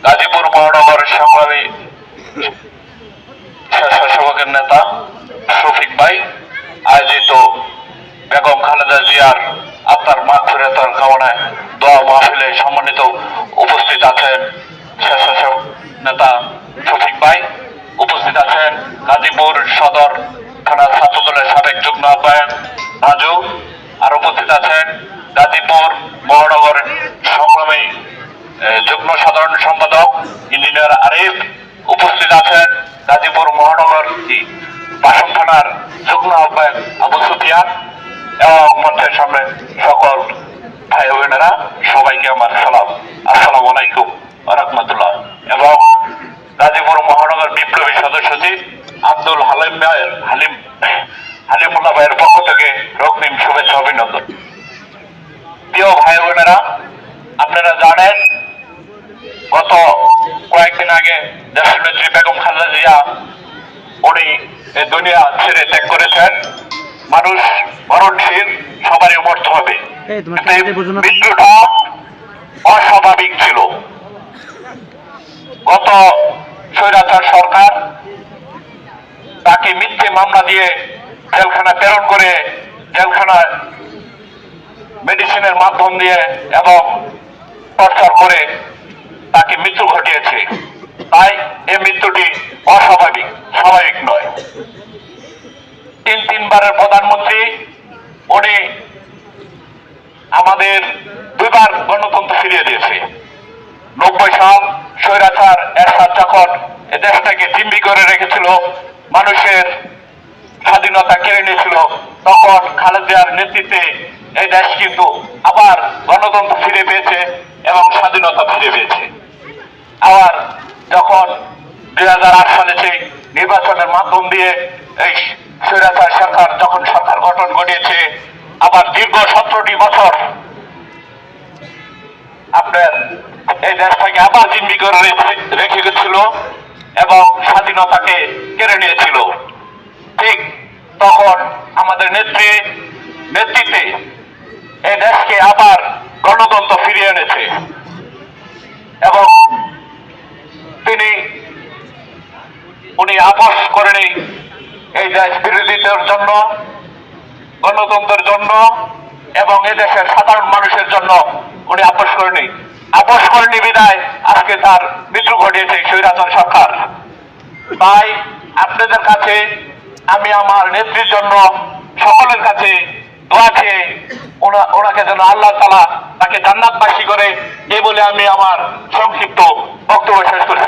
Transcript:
গাজীপুর মহানগর সংগ্রামী স্বেচ্ছাসেবকের নেতা শফিক ভাই আয়োজিত বেগম খালেদা জিয়ার আত্মার মাগফিরাতের কামনায় দোয়া মাহফিলে সম্মানিত উপস্থিত আছেন স্বেচ্ছাসেবক নেতা শফিক ভাই, উপস্থিত আছেন গাজীপুর সদর থানা ছাত্রদলের সাবেক যুগ্ম আহ্বায়ক রাজু, আর উপস্থিত আছেন গাজীপুর মহানগর সংগ্রামী যুগ্ম সাধারণ সম্পাদক ইঞ্জিনিয়ার আরিফ, উপস্থিত আছেন গাজীপুর মহানগর বাসন থানার যুগ্ম আহ্বায়ক আবু সুফিয়ান এবং মঞ্চের সামনে সকল ভাই বোনেরা, সবাইকে আমার সালাম, আসসালামু আলাইকুম ওয়া রাহমাতুল্লাহ। এবং গাজীপুর মহানগর বিপ্লবী সদস্য সচিব আব্দুল হালিমুল্লাহ ভাইয়ের পক্ষ থেকে রক্তিম শুভেচ্ছা অভিনন্দন। প্রিয় ভাই বোনেরা, আপনারা জানেন গত কয়েকদিন আগে দেশের নেত্রী বেগম খালেদা জিয়া উনি এই দুনিয়া ছেড়ে ত্যাগ করেছেন। মানুষ মরণশীল, সবারই মরতে হবে, মৃত্যুটা অস্বাভাবিক ছিল। গত স্বৈরাচার সরকার তাকে মিথ্যে মামলা দিয়ে জেলখানা প্রেরণ করে, জেলখানায় মেডিসিনের মাধ্যম দিয়ে এবং টর্চার করে তাকে মৃত্যু ঘটিয়েছে। তাই এই মৃত্যুটি অস্বাভাবিক, স্বাভাবিক নয়। তিনবারের প্রধানমন্ত্রী উনি আমাদের দুইবার গণতন্ত্র ফিরিয়ে দিয়েছে। 90 সাল স্বৈরাচার এরশাদ যখন এ দেশটাকে জিম্মি করে রেখেছিল, মানুষের স্বাধীনতা কেড়ে নিয়েছিল, তখন খালেদার নেতৃত্বে এই দেশ কিন্তু আবার গণতন্ত্র ফিরে পেয়েছে এবং স্বাধীনতা ফিরে পেয়েছে। আবার যখন 2008 সালে সেই নির্বাচনের মাধ্যম দিয়ে এই স্বৈরাচার সরকার যখন সরকার গঠন ঘটিয়েছে, আবার দীর্ঘ 17টি বছর আপনার এই দেশটাকে আবার জিম্মি করে রেখে গেছিল এবং স্বাধীনতাকে কেড়ে নিয়েছিল। ঠিক তখন আমাদের নেতৃত্বে এই দেশকে আবার গণতন্ত্র ফিরিয়ে এনেছে এবং উনি আপোষ করেনি এই দেশ বিরোধীদের জন্য, গণতন্ত্রের জন্য এবং এদেশের সাধারণ মানুষের জন্য উনি আপোষ করেনি বিদায় আজকে তার মৃত্যু ঘটিয়েছে স্বৈরাচার সরকার। তাই আপনাদের কাছে আমি আমার নেত্রীর জন্য সকলের কাছে দোয়া চেয়ে ওনাকে যেন আল্লাহ তাআলা তাকে জান্নাতবাসী করে, এই বলে আমি আমার সংক্ষিপ্ত বক্তব্য শেষ করছি।